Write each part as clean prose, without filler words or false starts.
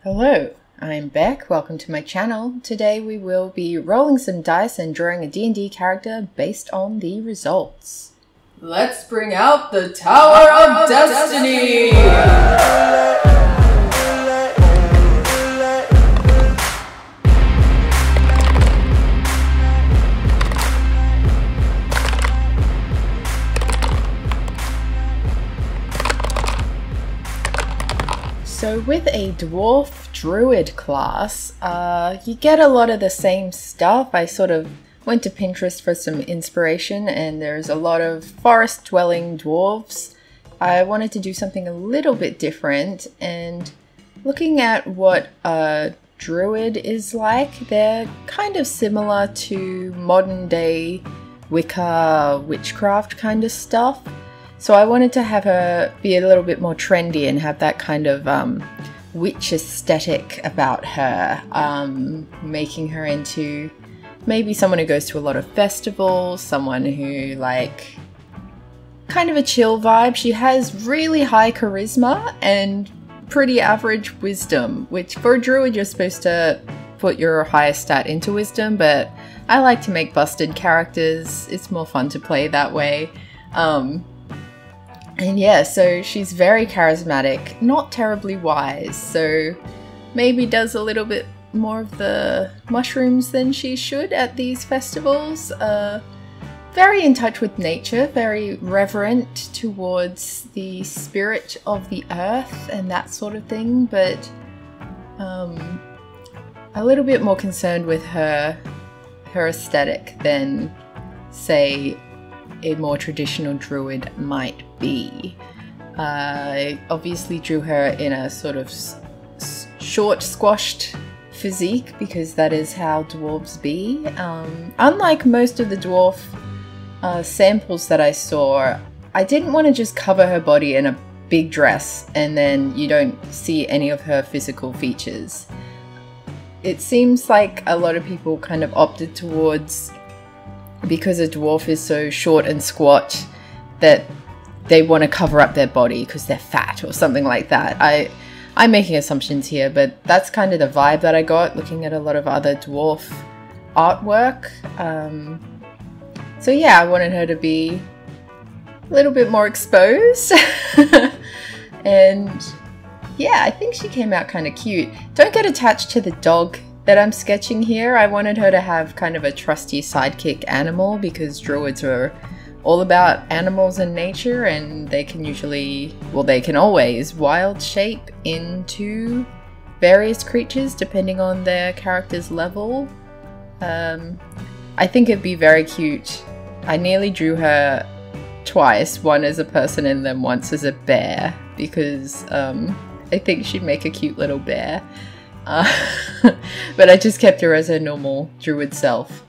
Hello, I'm Beck. Welcome to my channel. Today we will be rolling some dice and drawing a D&D character based on the results. Let's bring out the Tower of Destiny! So with a Dwarf Druid class, you get a lot of the same stuff. I sort of went to Pinterest for some inspiration and there's a lot of forest-dwelling dwarves. I wanted to do something a little bit different, and looking at what a druid is like, they're kind of similar to modern-day Wicca witchcraft kind of stuff. So I wanted to have her be a little bit more trendy and have that kind of witch aesthetic about her, making her into maybe someone who goes to a lot of festivals, someone who like kind of a chill vibe. She has really high charisma and pretty average wisdom, which for a druid you're supposed to put your highest stat into wisdom, but I like to make busted characters. It's more fun to play that way. And yeah, so she's very charismatic, not terribly wise, so maybe does a little bit more of the mushrooms than she should at these festivals. Very in touch with nature, very reverent towards the spirit of the earth and that sort of thing, but a little bit more concerned with her aesthetic than, say, a more traditional druid might be. I obviously drew her in a sort of short, squashed physique because that is how dwarves be. Unlike most of the dwarf samples that I saw, I didn't want to just cover her body in a big dress and then you don't see any of her physical features. It seems like a lot of people kind of opted towards, because a dwarf is so short and squat, that they want to cover up their body because they're fat or something like that. I'm making assumptions here, but that's kind of the vibe that I got looking at a lot of other dwarf artwork. So yeah, I wanted her to be a little bit more exposed. And yeah, I think she came out kind of cute. Don't get attached to the dog that I'm sketching here. I wanted her to have kind of a trusty sidekick animal because druids are all about animals and nature, and they can usually, well, they can always wild shape into various creatures depending on their character's level. I think it'd be very cute. I nearly drew her twice, one as a person and then once as a bear, because I think she'd make a cute little bear. But I just kept her as her normal druid self.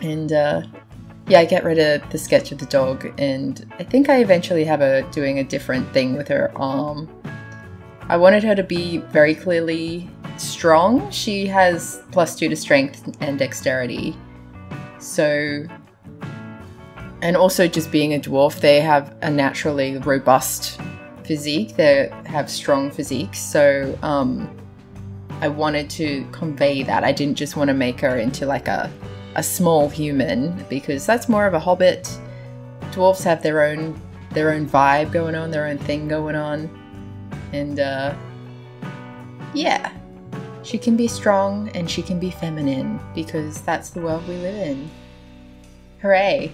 And yeah, I get rid of the sketch of the dog, and I think I eventually have her doing a different thing with her arm. I wanted her to be very clearly strong. She has +2 to strength and dexterity. So, and also just being a dwarf, they have a naturally robust physique. They have strong physiques. So, I wanted to convey that. I didn't just want to make her into like a small human, because that's more of a hobbit. Dwarves have their own vibe going on, their own thing going on. And yeah, she can be strong and she can be feminine because that's the world we live in. Hooray.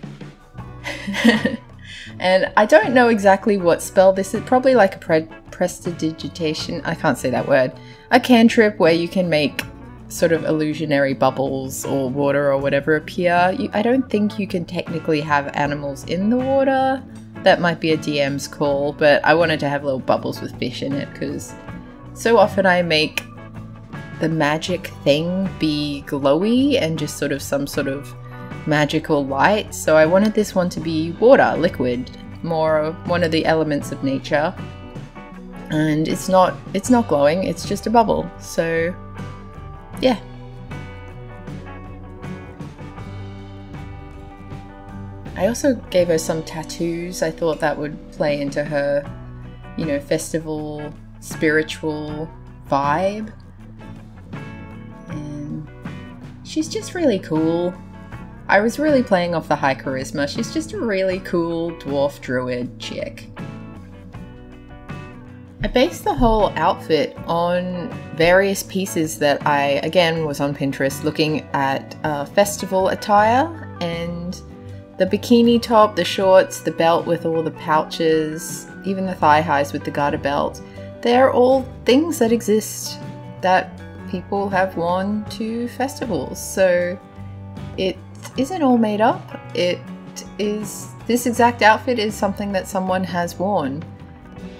And I don't know exactly what spell this is. Probably like a prestidigitation. I can't say that word. A cantrip where you can make sort of illusionary bubbles or water or whatever appear. I don't think you can technically have animals in the water. That might be a DM's call, but I wanted to have little bubbles with fish in it because so often I make the magic thing be glowy and just sort of some sort of magical light. So I wanted this one to be water, liquid, more of one of the elements of nature. And it's not glowing, it's just a bubble. So yeah. I also gave her some tattoos. I thought that would play into her, you know, festival, spiritual vibe. And she's just really cool. I was really playing off the high charisma. She's just a really cool dwarf druid chick. I based the whole outfit on various pieces that I, again, was on Pinterest looking at festival attire, and the bikini top, the shorts, the belt with all the pouches, even the thigh highs with the garter belt. They're all things that exist that people have worn to festivals. So it isn't all made up. This exact outfit is something that someone has worn.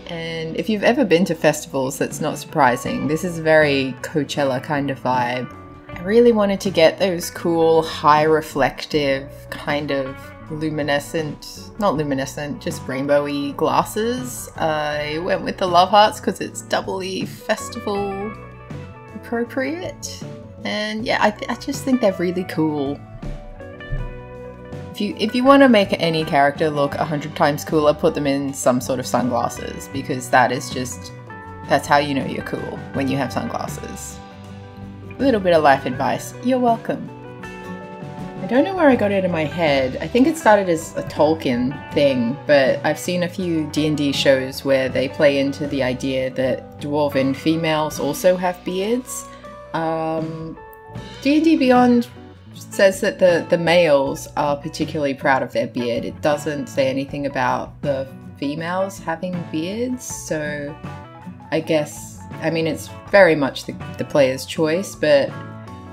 And if you've ever been to festivals, that's not surprising. This is a very Coachella kind of vibe. I really wanted to get those cool, high reflective, kind of luminescent, not luminescent, just rainbowy glasses. I went with the love hearts because it's doubly festival appropriate. And yeah, I just think they're really cool. If you want to make any character look 100 times cooler, put them in some sort of sunglasses, because that's how you know you're cool, when you have sunglasses. A little bit of life advice. You're welcome. I don't know where I got it in my head. I think it started as a Tolkien thing, but I've seen a few D&D shows where they play into the idea that dwarven females also have beards. D&D Beyond says that the males are particularly proud of their beard. It doesn't say anything about the females having beards, so I guess, I mean, it's very much the player's choice, but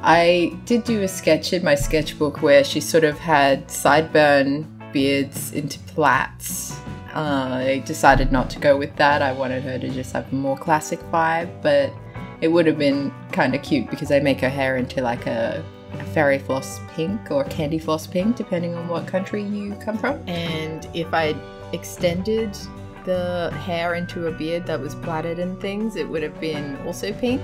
I did do a sketch in my sketchbook where she sort of had sideburn beards into plaits. I decided not to go with that. I wanted her to just have a more classic vibe, but it would have been kind of cute because I make her hair into like a fairy floss pink or candy floss pink, depending on what country you come from. And if I'd extended the hair into a beard that was plaited and things, it would have been also pink.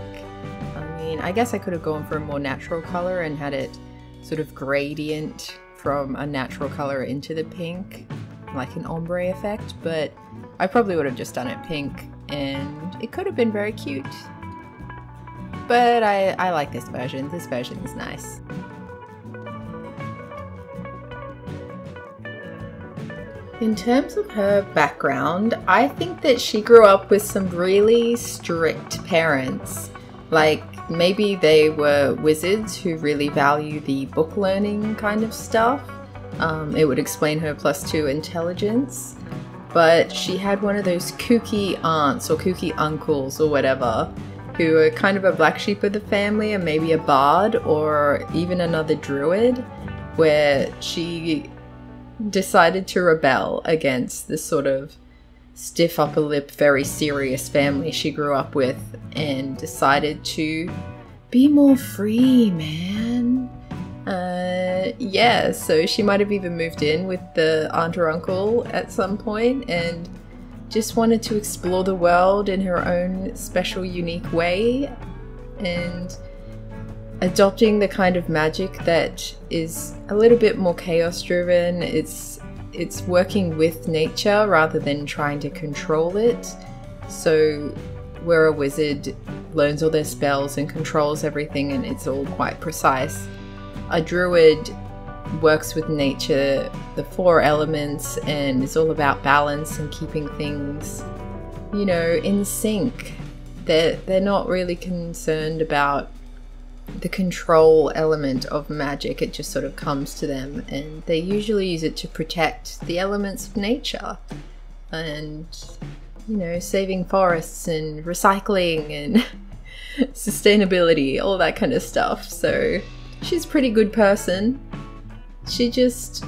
I mean, I guess I could have gone for a more natural color and had it sort of gradient from a natural color into the pink, like an ombre effect, but I probably would have just done it pink and it could have been very cute. But I like this version. This version is nice. In terms of her background, I think that she grew up with some really strict parents. Like, maybe they were wizards who really value the book learning kind of stuff. It would explain her +2 intelligence. But she had one of those kooky aunts or kooky uncles or whatever, who are kind of a black sheep of the family, and maybe a bard or even another druid, where she decided to rebel against this sort of stiff upper lip, very serious family she grew up with, and decided to be more free, man. Yeah, so she might have even moved in with the aunt or uncle at some point and just wanted to explore the world in her own special, unique way, and adopting the kind of magic that is a little bit more chaos driven. It's working with nature rather than trying to control it. So where a wizard learns all their spells and controls everything and it's all quite precise, a druid works with nature, the 4 elements, and it's all about balance and keeping things, you know, in sync. They're not really concerned about the control element of magic. It just sort of comes to them, and they usually use it to protect the elements of nature and, you know, saving forests and recycling and sustainability, all that kind of stuff. So she's a pretty good person. She just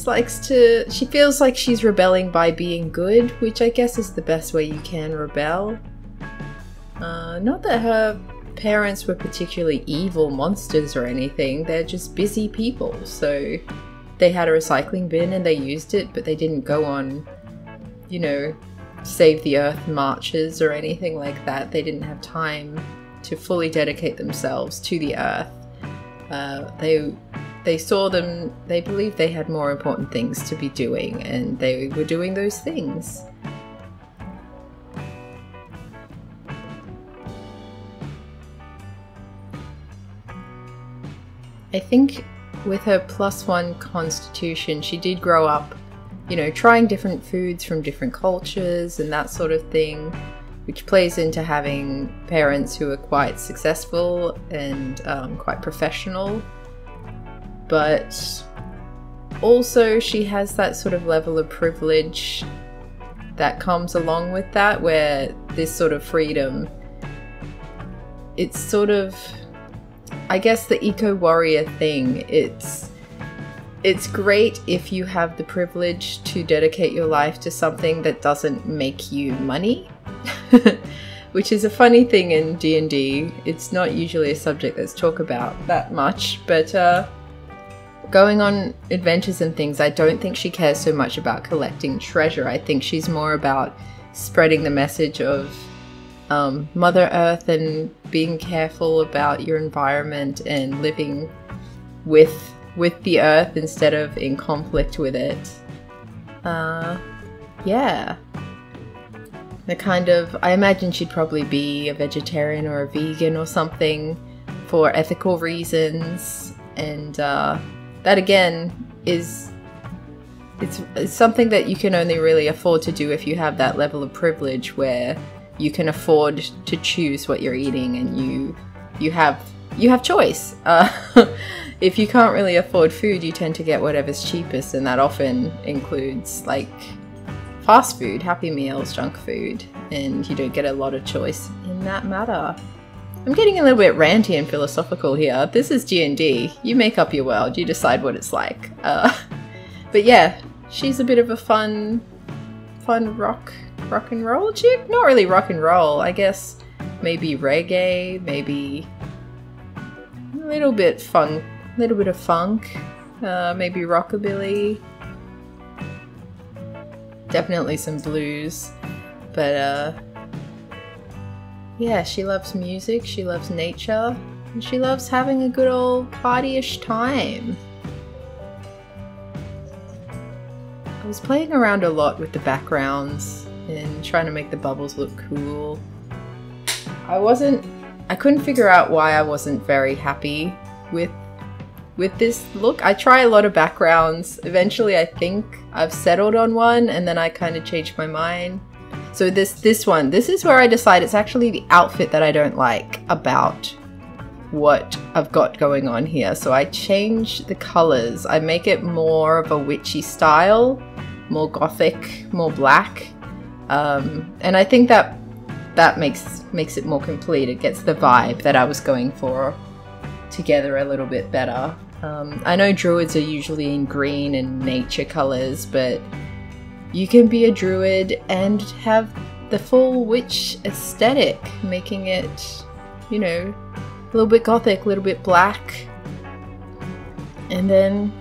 likes to, she feels like she's rebelling by being good, which I guess is the best way you can rebel. Not that her parents were particularly evil monsters or anything, they're just busy people. So they had a recycling bin and they used it, but they didn't go on, you know, save the earth marches or anything like that. They didn't have time to fully dedicate themselves to the earth. They saw them, they believed they had more important things to be doing, and they were doing those things. I think with her +1 constitution, she did grow up, you know, trying different foods from different cultures and that sort of thing, which plays into having parents who are quite successful and quite professional. But also she has that sort of level of privilege that comes along with that, where this sort of freedom, it's sort of, I guess, the eco-warrior thing. It's great if you have the privilege to dedicate your life to something that doesn't make you money, which is a funny thing in D&D. It's not usually a subject that's talked about that much, but going on adventures and things, I don't think she cares so much about collecting treasure. I think she's more about spreading the message of Mother Earth and being careful about your environment and living with the earth instead of in conflict with it. Yeah. The kind of, I imagine she'd probably be a vegetarian or a vegan or something for ethical reasons, and that again is it's something that you can only really afford to do if you have that level of privilege where you can afford to choose what you're eating and you have choice. If you can't really afford food, you tend to get whatever's cheapest, and that often includes like fast food, Happy Meals, junk food, and you don't get a lot of choice in that matter. I'm getting a little bit ranty and philosophical here. This is D&D. You make up your world. You decide what it's like. But yeah, she's a bit of a fun rock and roll chick. Not really rock and roll. I guess maybe reggae, maybe a little bit of funk, maybe rockabilly. Definitely some blues, but yeah, she loves music, she loves nature, and she loves having a good old partyish time. I was playing around a lot with the backgrounds and trying to make the bubbles look cool. I couldn't figure out why I wasn't very happy with this look. I try a lot of backgrounds. Eventually I think I've settled on one, and then I kind of changed my mind. So this one, this is where I decide it's actually the outfit that I don't like about what I've got going on here. So I change the colors. I make it more of a witchy style, more gothic, more black. And I think that makes it more complete. It gets the vibe that I was going for together a little bit better. I know druids are usually in green and nature colors, but you can be a druid and have the full witch aesthetic, making it, you know, a little bit gothic, a little bit black, and then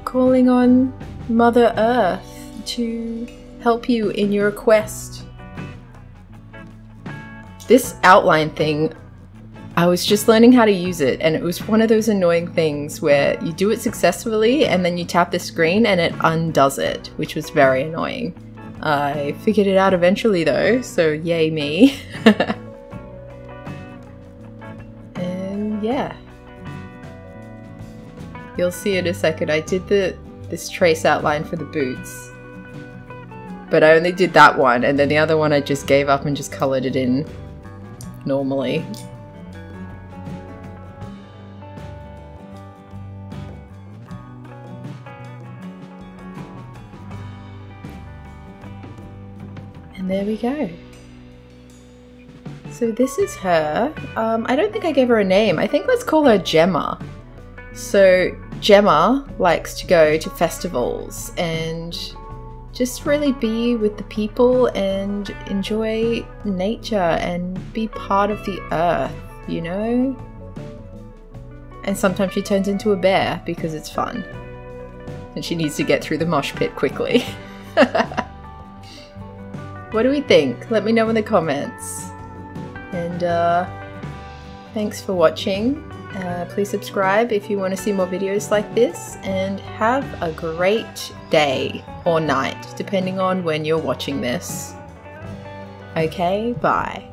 calling on Mother Earth to help you in your quest. This outline thing, I was just learning how to use it, and it was one of those annoying things where you do it successfully and then you tap the screen and it undoes it, which was very annoying. I figured it out eventually though, so yay me. And yeah. You'll see in a second, I did this trace outline for the boots, but I only did that one, and then the other one I just gave up and just colored it in normally. And there we go. So this is her. I don't think I gave her a name. I think let's call her Gemma. So Gemma likes to go to festivals and just really be with the people and enjoy nature and be part of the earth, you know? And sometimes she turns into a bear because it's fun. And she needs to get through the mosh pit quickly. What do we think? Let me know in the comments. And thanks for watching. Please subscribe if you want to see more videos like this, and have a great day or night, depending on when you're watching this. Okay, bye.